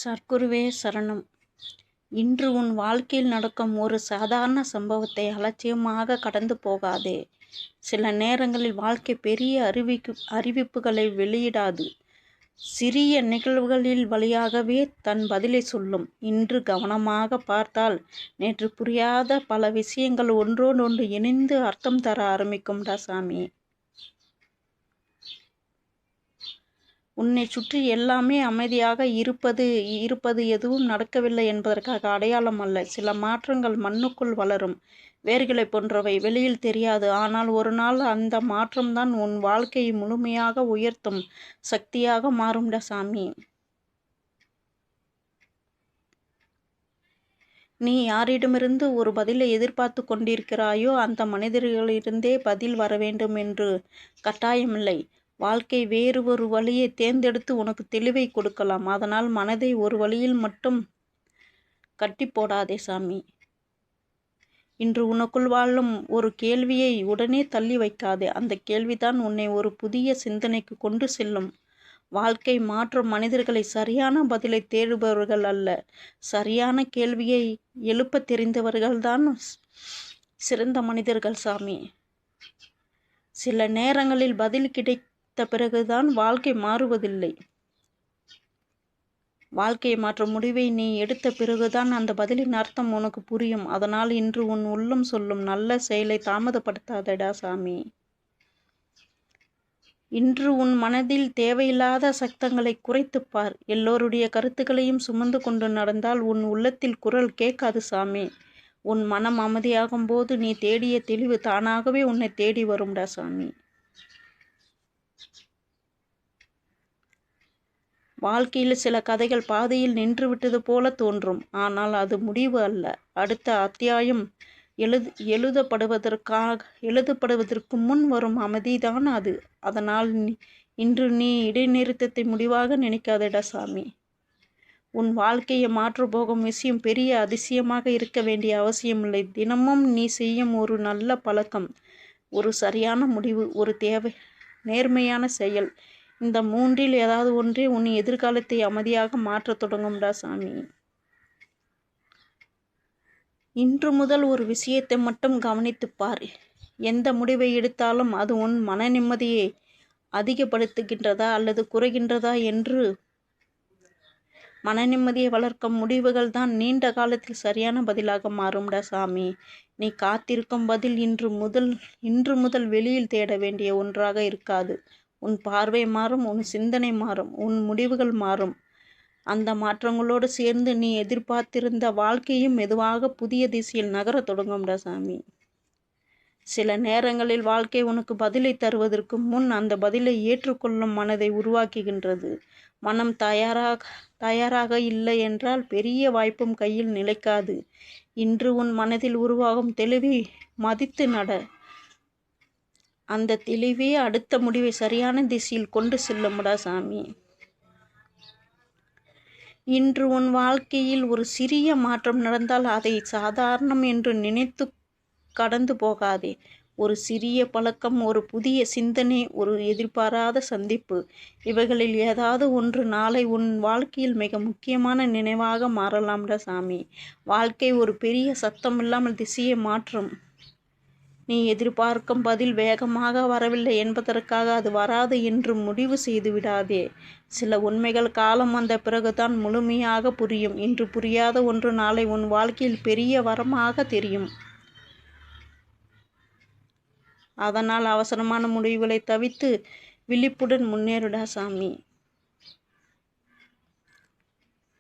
சர்க்குருவே சரணம். இன்று உன் வாழ்க்கையில் நடக்கும் ஒரு சாதாரண சம்பவத்தை அலட்சியமாக கடந்து போகாதே. சில நேரங்களில் வாழ்க்கை பெரிய அறிவிப்புகளை வெளியிடாது. சிறிய நிகழ்வுகளில் வழியாகவே தன் பதிலை சொல்லும். இன்று கவனமாக பார்த்தால் நேற்று புரியாத பல விஷயங்கள் ஒன்றோடொன்று இணைந்து அர்த்தம் தர ஆரம்பிக்கும்டா சாமி. உன்னை சுற்றி எல்லாமே அமைதியாக இருப்பது எதுவும் நடக்கவில்லை என்பதற்காக அடையாளம் அல்ல. சில மாற்றங்கள் மண்ணுக்குள் வளரும் வேர்களை போன்றவை, வெளியில் தெரியாது. ஆனால் ஒரு நாள் அந்த மாற்றம்தான் உன் வாழ்க்கையை முழுமையாக உயர்த்தும் சக்தியாக மாறும்டா சாமி. நீ யாரிடமிருந்து ஒரு பதிலை எதிர்பார்த்து கொண்டிருக்கிறாயோ அந்த மனிதர்களிலிருந்தே பதில் வர வேண்டும் என்று கட்டாயமில்லை. வாழ்க்கை வேறு ஒரு வழியை தேர்ந்தெடுத்து உனக்கு தெளிவை கொடுக்கலாம். அதனால் மனதை ஒரு வழியில் மட்டும் கட்டி போடாதே சாமி. இன்று உனக்குள் வாழும் ஒரு கேள்வியை உடனே தள்ளி வைக்காதே. அந்த கேள்விதான் உன்னை ஒரு புதிய சிந்தனைக்கு கொண்டு செல்லும். வாழ்க்கை மாற்றும் மனிதர்களை சரியான பதிலை தேடுபவர்கள் அல்ல, சரியான கேள்வியை எழுப்ப தெரிந்தவர்கள்தான் சிறந்த மனிதர்கள் சாமி. சில நேரங்களில் பதில் கிடைத்த பிறகுதான் வாழ்க்கை மாறுவதில்லை. வாழ்க்கையை மாற்றும் முடிவை நீ எடுத்த பிறகுதான் அந்த பதிலின் அர்த்தம் உனக்கு புரியும். அதனால் இன்று உன் உள்ளம் சொல்லும் நல்ல செயலை தாமதப்படுத்தாதடா சாமி. இன்று உன் மனதில் தேவையில்லாத சத்தங்களை குறைத்துப்பார். எல்லோருடைய கருத்துக்களையும் சுமந்து கொண்டு நடந்தால் உன் உள்ளத்தில் குரல் கேட்காது சாமி. உன் மனம் அமைதியாகும் போது நீ தேடிய தெளிவு தானாகவே உன்னை தேடி வரும்டா சாமி. வாழ்க்கையில் சில கதைகள் பாதையில் நின்றுவிட்டது போல தோன்றும். ஆனால் அது முடிவு அல்ல, அடுத்த அத்தியாயம் எழுதப்படுவதற்கு முன் வரும் அமைதிதான் அது. அதனால் இன்று நீ இடைநிறுத்தத்தை முடிவாக நினைக்காதடா சாமி. உன் வாழ்க்கையை மாற்ற போகும் விஷயம் பெரிய அதிசயமாக இருக்க வேண்டிய அவசியமில்லை. தினமும் நீ செய்யும் ஒரு நல்ல பழக்கம், ஒரு சரியான முடிவு, ஒரு நேர்மையான செயல், இந்த மூன்றில் ஏதாவது ஒன்றே உன் எதிர்காலத்தை அமைதியாக மாற்றத் தொடங்கும்டா சாமி. இன்று முதல் ஒரு விஷயத்தை மட்டும் கவனித்துப் பார். எந்த முடிவை எடுத்தாலும் அது உன் மன நிம்மதியை அதிகப்படுத்துகின்றதா அல்லது குறைகின்றதா என்று. மன நிம்மதியை வளர்க்கும் முடிவுகள் தான் நீண்ட காலத்தில் சரியான பதிலாக மாறும்டா சாமி. நீ காத்திருக்கும் பதில் இன்று முதல் வெளியில் தேட வேண்டிய ஒன்றாக இருக்காது. உன் பார்வை மாறும், உன் சிந்தனை மாறும், உன் முடிவுகள் மாறும். அந்த மாற்றங்களோடு சேர்ந்து நீ எதிர்பார்த்திருந்த வாழ்க்கையும் மெதுவாக புதிய திசையில் நகரத் தொடங்கும்டா சாமி. சில நேரங்களில் வாழ்க்கை உனக்கு பதிலை தருவதற்கு முன் அந்த பதிலை ஏற்றுக்கொள்ளும் மனதை உருவாக்குகின்றது. மனம் தயாராக இல்லை என்றால் பெரிய வாய்ப்பும் கையில் நிலைக்காது. இன்று உன் மனதில் உருவாகும் தெளிவை மதித்து நட. அந்த தெளிவே அடுத்த முடிவை சரியான திசையில் கொண்டு செல்லும்டா சாமி. இன்று உன் வாழ்க்கையில் ஒரு சிறிய மாற்றம் நடந்தால் அதை சாதாரணம் என்று நினைத்து கடந்து போகாதே. ஒரு சிறிய பழக்கம், ஒரு புதிய சிந்தனை, ஒரு எதிர்பாராத சந்திப்பு, இவைகளில் ஏதாவது ஒன்று நாளை உன் வாழ்க்கையில் மிக முக்கியமான நினைவாக மாறலாம்டா சாமி. வாழ்க்கை ஒரு பெரிய சத்தம் இல்லாமல் திசையை மாற்றும். நீ எதிர்பார்க்கும் பதில் வேகமாக வரவில்லை என்பதற்காக அது வராது என்று முடிவு செய்து விடாதே. சில உண்மைகள் காலம் வந்த பிறகுதான் முழுமையாக புரியும். இன்று புரியாத ஒன்று நாளை உன் வாழ்க்கையில் பெரிய வரமாக தெரியும். அதனால் அவசரமான முடிவுகளை தவிர்த்து விழிப்புடன் முன்னேறுடா சாமி.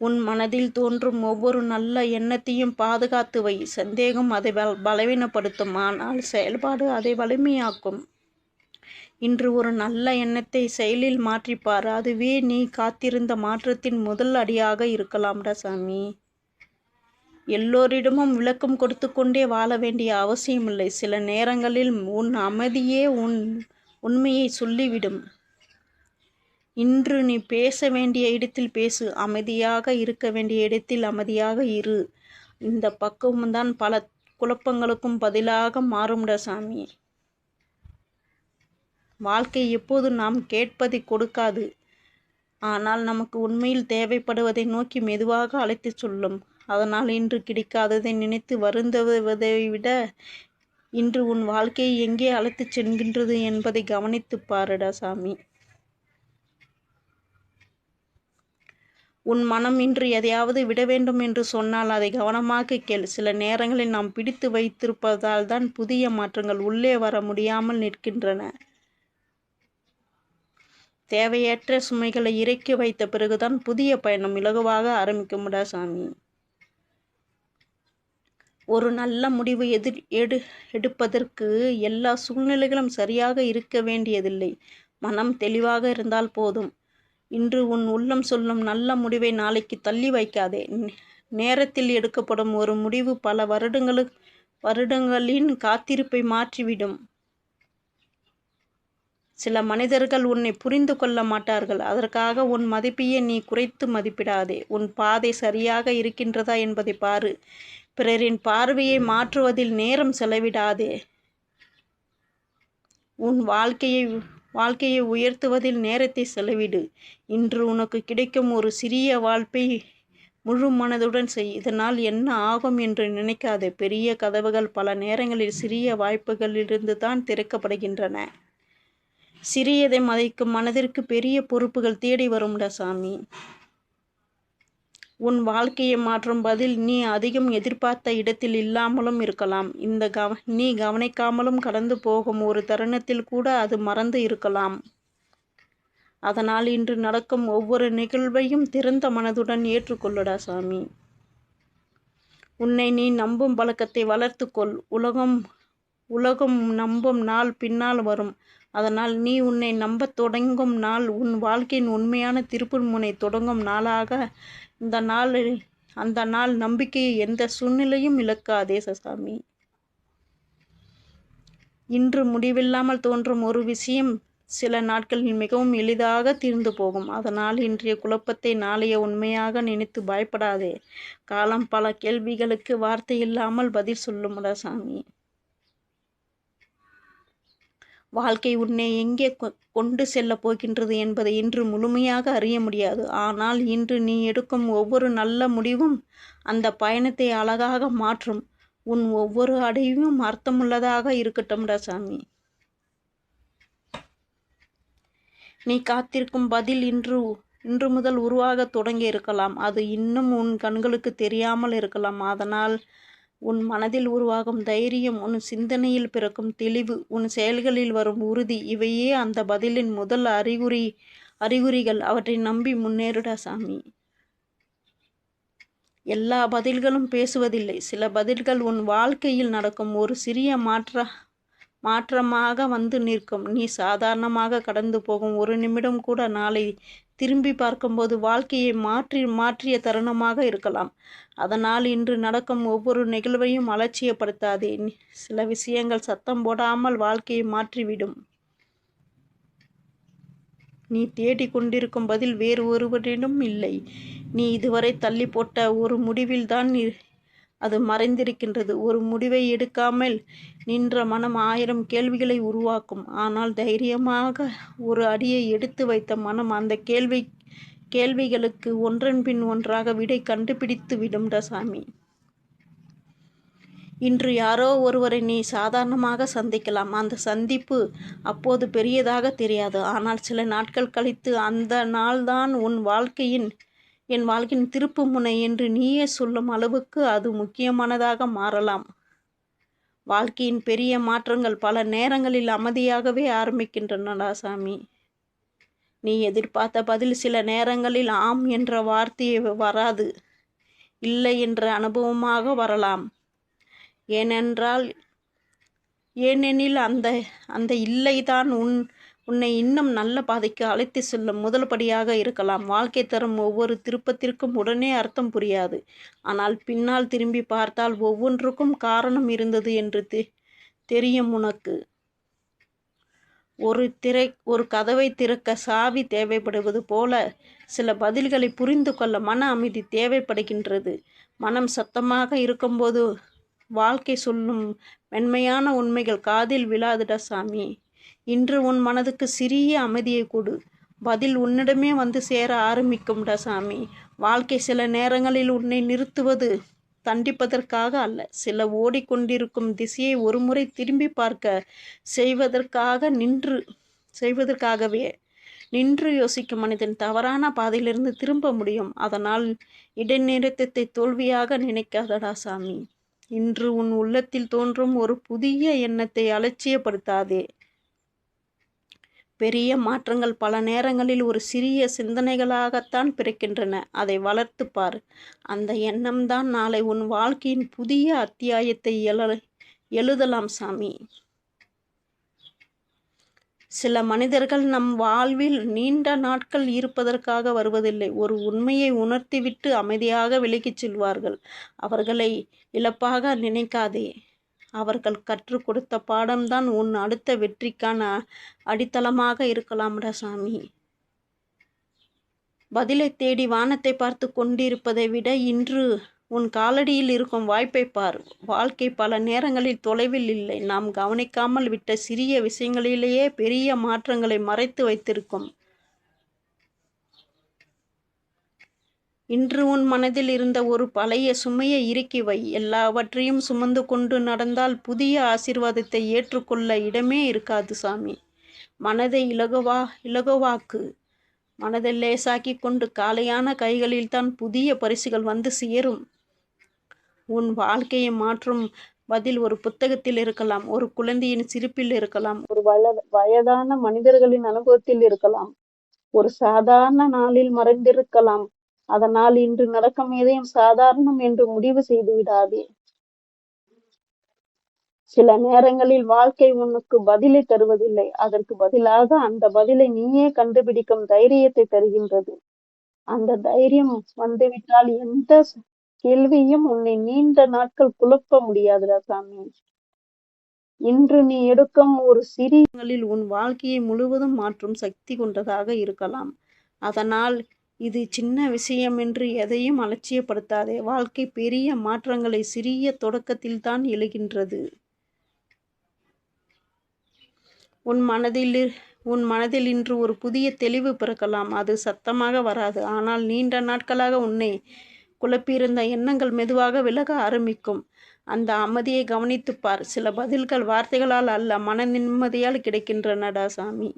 உன் மனதில் தோன்றும் ஒவ்வொரு நல்ல எண்ணத்தையும் பாதுகாத்து வை. சந்தேகம் அதை பலவீனப்படுத்தும், ஆனால் செயல்பாடு அதை வலிமையாக்கும். இன்று ஒரு நல்ல எண்ணத்தை செயலில் மாற்றிப்பார். அதுவே நீ காத்திருந்த மாற்றத்தின் முதல் அடியாக இருக்கலாம்டா சாமி. எல்லோரிடமும் விளக்கம் கொடுத்து கொண்டே வாழ வேண்டிய அவசியமில்லை. சில நேரங்களில் உன் அமைதியே உன் உண்மையை சொல்லிவிடும். இன்று நீ பேச வேண்டிய இடத்தில் பேசு, அமைதியாக இருக்க வேண்டிய இடத்தில் அமைதியாக இரு. இந்த பக்குவம்தான் பல குழப்பங்களுக்கும் பதிலாக மாறும்டா சாமி. வாழ்க்கை எப்போது நாம் கேட்பதை கொடுக்காது, ஆனால் நமக்கு உண்மையில் தேவைப்படுவதை நோக்கி மெதுவாக அழைத்துச் சொல்லும். அதனால் இன்று கிடைக்காததை நினைத்து வருந்துவதை விட இன்று உன் வாழ்க்கையை எங்கே அழைத்துச் செல்கின்றது என்பதை கவனித்துப் பாருடா சாமி. உன் மனம் இன்று எதையாவது விட வேண்டும் என்று சொன்னால் அதை கவனமாக கேள். சில நேரங்களில் நாம் பிடித்து வைத்திருப்பதால் தான் புதிய மாற்றங்கள் உள்ளே வர முடியாமல் நிற்கின்றன. தேவையற்ற சுமைகளை இறக்கி வைத்த பிறகுதான் புதிய பயணம் இலகுவாக ஆரம்பிக்கும்டா சாமி. ஒரு நல்ல முடிவு எடுப்பதற்கு எல்லா சூழ்நிலைகளும் சரியாக இருக்க வேண்டியதில்லை. மனம் தெளிவாக இருந்தால் போதும். இன்று உன் உள்ளம் சொல்லும் நல்ல முடிவை நாளைக்கு தள்ளி வைக்காதே. நேரத்தில் எடுக்கப்படும் ஒரு முடிவு பல வருடங்களின் காத்திருப்பை மாற்றிவிடும். சில மனிதர்கள் உன்னை புரிந்து கொள்ள மாட்டார்கள். அதற்காக உன் மதிப்பையே நீ குறைத்து மதிப்பிடாதே. உன் பாதை சரியாக இருக்கின்றதா என்பதை பாரு. பிறரின் பார்வையை மாற்றுவதில் நேரம் செலவிடாதே. உன் வாழ்க்கையை உயர்த்துவதில் நேரத்தை செலவிடு. இன்று உனக்கு கிடைக்கும் ஒரு சிறிய வாய்ப்பை முழு மனதுடன் செய். இதனால் என்ன ஆகும் என்று நினைக்காதே. பெரிய கதவுகள் பல நேரங்களில் சிறிய வாய்ப்புகளிலிருந்து தான் திறக்கப்படுகின்றன. சிறியதை மதிக்கும் மனதிற்கு பெரிய பொறுப்புகள் தேடி வரும்டா சாமி. உன் வாழ்க்கையை மாற்றும் பதில் நீ அதிகம் எதிர்பார்த்த இடத்தில் இல்லாமலும் இருக்கலாம். நீ கவனிக்காமலும் கடந்து போகும் ஒரு தருணத்தில் கூட அது மறந்து இருக்கலாம். அதனால் இன்று நடக்கும் ஒவ்வொரு நிகழ்வையும் திறந்த மனதுடன் ஏற்றுக்கொள்ளுடா சாமி. உன்னை நீ நம்பும் பழக்கத்தை வளர்த்துக்கொள். உலகம் நம்பும் நாள் பின்னால் வரும். அதனால் நீ உன்னை நம்பத் தொடங்கும் நாள் உன் வாழ்க்கையின் உண்மையான திருப்பு முனை தொடங்கும் நாளாக அந்த நாள் நம்பிக்கையை எந்த சூழ்நிலையும் இழக்காதே சாமி. இன்று முடிவில்லாமல் தோன்றும் ஒரு விஷயம் சில நாட்களில் மிகவும் எளிதாக தீர்ந்து போகும். அதனால் இன்றைய குழப்பத்தை நாளைய உண்மையாக நினைத்து பயப்படாதே. காலம் பல கேள்விகளுக்கு வார்த்தை இல்லாமல் பதில் சொல்லும்டா சாமி. வாழ்க்கை உன்னை எங்கே கொண்டு செல்லப் போகின்றது என்பதை இன்று முழுமையாக அறிய முடியாது. ஆனால் இன்று நீ எடுக்கும் ஒவ்வொரு நல்ல முடிவும் அந்த பயணத்தை அழகாக மாற்றும். உன் ஒவ்வொரு அடைவும் அர்த்தமுள்ளதாக இருக்கட்டும்டா சாமி. நீ காத்திருக்கும் பதில் இன்று முதல் உருவாக தொடங்கி இருக்கலாம். அது இன்னும் உன் கண்களுக்கு தெரியாமல் இருக்கலாம். அதனால் உன் மனதில் உருவாகும் தைரியம், உன் சிந்தனையில் பிறக்கும் தெளிவு, உன் செயல்களில் வரும் உறுதி, இவையே அந்த பதிலின் முதல் அறிகுறிகள். அவற்றை நம்பி முன்னேறுடா சாமி. எல்லா பதில்களும் பேசுவதில்லை. சில பதில்கள் உன் வாழ்க்கையில் நடக்கும் ஒரு சிறிய மாற்றமாக வந்து நிற்கும். நீ சாதாரணமாக கடந்து போகும் ஒரு நிமிடம் கூட நாளை திரும்பி பார்க்கும்போது வாழ்க்கையை மாற்றிய தருணமாக இருக்கலாம். அதனால் இன்று நடக்கும் ஒவ்வொரு நிகழ்வையும் அலட்சியப்படுத்தாதே. சில விஷயங்கள் சத்தம் போடாமல் வாழ்க்கையை மாற்றிவிடும். நீ தேடிக் கொண்டிருக்கும் பதில் வேறு ஒருவரிடம் இல்லை. நீ இதுவரை தள்ளி போட்ட ஒரு முடிவில் தான் அது மறைந்திருக்கின்றது. ஒரு முடிவை எடுக்காமல் நின்ற மனம் 1000 கேள்விகளை உருவாக்கும். ஆனால் தைரியமாக ஒரு அடியை எடுத்து வைத்த மனம் அந்த கேள்விகளுக்கு ஒன்றன் பின் ஒன்றாக விடை கண்டுபிடித்து விடும்டா சாமி. இன்று யாரோ ஒருவரை நீ சாதாரணமாக சந்திக்கலாம். அந்த சந்திப்பு அப்போது பெரியதாக தெரியாது. ஆனால் சில நாட்கள் கழித்து அந்த நாள்தான் என் வாழ்க்கையின் திருப்பு முனை என்று நீயே சொல்லும் அளவுக்கு அது முக்கியமானதாக மாறலாம். வாழ்க்கையின் பெரிய மாற்றங்கள் பல நேரங்களில் அமைதியாகவே ஆரம்பிக்கின்றனடா சாமி. நீ எதிர்பார்த்த பதில் சில நேரங்களில் ஆம் என்ற வார்த்தையே வராது, இல்லை என்ற அனுபவமாக வரலாம். ஏனெனில் அந்த இல்லைதான் உன்னை இன்னும் நல்ல பாதைக்கு அழைத்து செல்லும் முதல் படியாக இருக்கலாம். வாழ்க்கை தரும் ஒவ்வொரு திருப்பத்திற்கும் உடனே அர்த்தம் புரியாது. ஆனால் பின்னால் திரும்பி பார்த்தால் ஒவ்வொன்றுக்கும் காரணம் இருந்தது என்று தெரியும் உனக்கு. ஒரு கதவை திறக்க சாவி தேவைப்படுவது போல சில பதில்களை புரிந்து கொள்ள மன அமைதி தேவைப்படுகின்றது. மனம் சத்தமாக இருக்கும்போது வாழ்க்கை சொல்லும் மென்மையான உண்மைகள் காதில் விழாதுடா சாமி. இன்று உன் மனதுக்கு சிறிய அமைதியை கொடு. பதில் உன்னிடமே வந்து சேர ஆரம்பிக்கும்டா சாமி. வாழ்க்கை சில நேரங்களில் உன்னை நிறுத்துவது தண்டிப்பதற்காக அல்ல, சில ஓடிக்கொண்டிருக்கும் திசையை ஒருமுறை திரும்பி பார்க்க செய்வதற்காகவே. நின்று யோசிக்கும் மனிதன் தவறான பாதையிலிருந்து திரும்ப முடியும். அதனால் இடைநிறுத்தத்தை தோல்வியாக நினைக்காதடா சாமி. இன்று உன் உள்ளத்தில் தோன்றும் ஒரு புதிய எண்ணத்தை அலட்சியப்படுத்தாதே. பெரிய மாற்றங்கள் பல நேரங்களில் ஒரு சிறிய சிந்தனைகளாகத்தான் பிறக்கின்றன. அதை வளர்த்து பார். அந்த எண்ணம்தான் நாளை உன் வாழ்க்கையின் புதிய அத்தியாயத்தை எழுதலாம் சாமி. சில மனிதர்கள் நம் வாழ்வில் நீண்ட நாட்கள் இருப்பதற்காக வருவதில்லை. ஒரு உண்மையை உணர்த்திவிட்டு அமைதியாக விலகிச் செல்வார்கள். அவர்களை இழப்பாக நினைக்காதே. அவர்கள் கற்றுக் கொடுத்த பாடம்தான் உன் அடுத்த வெற்றிக்கான அடித்தளமாக இருக்கலாம்டா சாமி. பதிலை தேடி வானத்தை பார்த்து கொண்டிருப்பதை விட இன்று உன் காலடியில் இருக்கும் வாய்ப்பை பார். வாழ்க்கை பல நேரங்களில் தொலைவில் இல்லை. நாம் கவனிக்காமல் விட்ட சிறிய விஷயங்களிலேயே பெரிய மாற்றங்களை மறைத்து வைத்திருக்கும். இன்று உன் மனதில் இருந்த ஒரு பழைய சுமையை இறக்கி வை. எல்லாவற்றையும் சுமந்து கொண்டு நடந்தால் புதிய ஆசீர்வாதத்தை ஏற்றுக்கொள்ள இடமே இருக்காது சாமி. மனதை இலகுவாக்கு. மனதை லேசாக்கி கொண்டு காலையான கைகளில்தான் புதிய பரிசுகள் வந்து சேரும். உன் வாழ்க்கையை மாற்றும் பதில் ஒரு புத்தகத்தில் இருக்கலாம், ஒரு குழந்தையின் சிரிப்பில் இருக்கலாம், ஒரு வயதான மனிதர்களின் அனுபவத்தில் இருக்கலாம், ஒரு சாதாரண நாளில் மறைந்திருக்கலாம். அதனால் இன்று நடக்கும் எதையும் சாதாரணம் என்று முடிவு செய்து விடாதே. சில நேரங்களில் வாழ்க்கை உனக்கு பதிலை தருவதில்லை. அதற்கு பதிலாக அந்த பதிலை நீயே கண்டுபிடிக்கும் தைரியத்தை தருகின்றது. அந்த தைரியம் வந்துவிட்டால் எந்த கேள்வியும் உன்னை நீண்ட நாட்கள் குழப்ப முடியாதுடா சாமி. இன்று நீ எடுக்கும் ஒரு சிறிய உன் வாழ்க்கையை முழுவதும் மாற்றும் சக்தி கொண்டதாக இருக்கலாம். அதனால் இது சின்ன விஷயம் என்று எதையும் அலட்சியப்படுத்தாதே. வாழ்க்கை பெரிய மாற்றங்களை சிறிய தொடக்கத்தில் தான் எழுகின்றது. உன் மனதில் இன்று ஒரு புதிய தெளிவு பிறக்கலாம். அது சத்தமாக வராது, ஆனால் நீண்ட நாட்களாக உன்னை குழப்பியிருந்த எண்ணங்கள் மெதுவாக விலக ஆரம்பிக்கும். அந்த அமைதியை கவனித்துப்பார். சில பதில்கள் வார்த்தைகளால் அல்ல, மன நிம்மதியால் கிடைக்கின்றனடா சாமி.